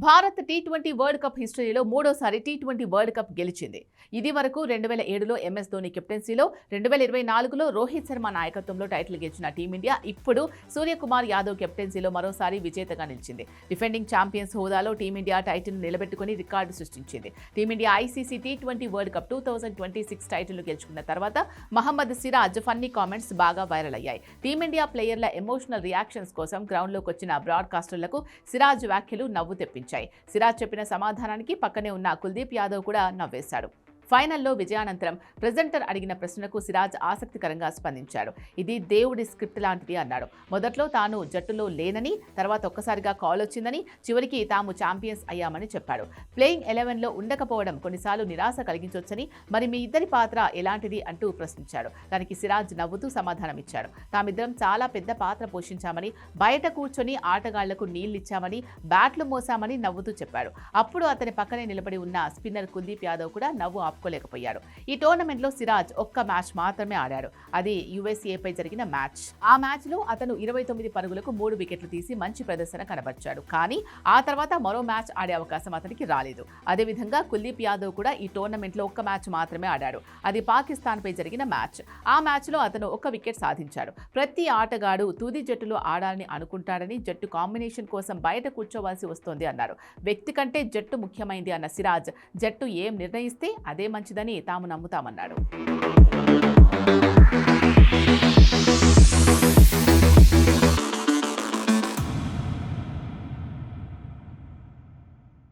Bharat T20 world cup హిస్టరీలో మూడోసారి T20 world cup గెలిచింది. ఇది వరకు 2007లో ఎంఎస్ ధోని కెప్టెన్సీలో, 2024లో రోహిత్ శర్మ నాయకత్వంలో టైటిల్ గెలిచిన టీమిండియా ఇప్పుడు సూర్యకుమార్ యాదవ్ కెప్టెన్సీలో మరోసారి విజేతగా నిలిచింది. డిఫెండింగ్ ఛాంపియన్స్ హోదాలో టీమిండియా టైటిల్ నిలబెట్టుకుని రికార్డు సృష్టించింది. Team India ICC T20 world cup 2026 title గెలుచుకున్న తర్వాత మహమ్మద్ సిరాజ్ ఫన్నీ కామెంట్స్ బాగా వైరల్ అయ్యాయి. టీమిండియా ప్లేయర్ల ఎమోషనల్ రియాక్షన్స్ కోసం గ్రౌండ్లోకి వచ్చిన బ్రాడ్కాస్టర్లకు సిరాజ్ వ్యాఖ్యలు నవ్వు తెప్పించాయి. సిరాజ్ చెప్పిన సమాధానానికి పక్కనే ఉన్న కుల్దీప్ యాదవ్ కూడా నవ్వేశాడు. ఫైనల్లో విజయానంతరం ప్రెజెంటర్ అడిగిన ప్రశ్నకు సిరాజ్ ఆసక్తికరంగా స్పందించాడు. ఇది దేవుడి స్క్రిప్ట్ లాంటిది అన్నాడు. మొదట్లో తాను జట్టులో లేనని, తర్వాత ఒక్కసారిగా కాల్ వచ్చిందని, చివరికి తాము ఛాంపియన్స్ అయ్యామని చెప్పాడు. ప్లేయింగ్ 11లో ఉండకపోవడం కొన్నిసార్లు నిరాశ కలిగించొచ్చని, మరి మీ ఇద్దరి పాత్ర ఎలాంటిది అంటూ ప్రశ్నించాడు. దానికి సిరాజ్ నవ్వుతూ సమాధానమిచ్చాడు. తామిద్దరం చాలా పెద్ద పాత్ర పోషించామని, బయట కూర్చొని ఆటగాళ్లకు నీళ్లిచ్చామని, బ్యాట్లు మోసామని నవ్వుతూ చెప్పాడు. అప్పుడు అతని పక్కనే నిలబడి ఉన్న స్పిన్నర్ కుల్దీప్ యాదవ్ కూడా నవ్వు ఆపుకోలేకపోయాడు. ఈ టోర్నమెంట్లో సిరాజ్ ఒక్క మ్యాచ్ మాత్రమే ఆడాడు. అది యుఎస్ఏపై జరిగిన మ్యాచ్. ఆ మ్యాచ్లో అతను 29 పరుగులకు 3 వికెట్లు తీసి మంచి ప్రదర్శన కనబర్చాడు. కానీ ఆ తర్వాత మరో మ్యాచ్ ఆడే అవకాశం అతనికి రాలేదు. అదేవిధంగా కుల్దీప్ యాదవ్ కూడా ఈ టోర్నమెంట్లో ఒక్క మ్యాచ్ మాత్రమే ఆడాడు. అది పాకిస్తాన్పై జరిగిన మ్యాచ్. ఆ మ్యాచ్లో అతను 1 వికెట్ సాధించాడు. ప్రతి ఆటగాడు తుది జట్టులో ఆడాలని అనుకుంటాడని, జట్టు కాంబినేషన్ కోసం బయట కూర్చోవాల్సి వస్తోంది అన్నారు. వ్యక్తి కంటే జట్టు ముఖ్యమైంది అన్న సిరాజ్, జట్టు ఏం నిర్ణయిస్తే అదే మంచిదని తాము నమ్ముతామన్నాడు.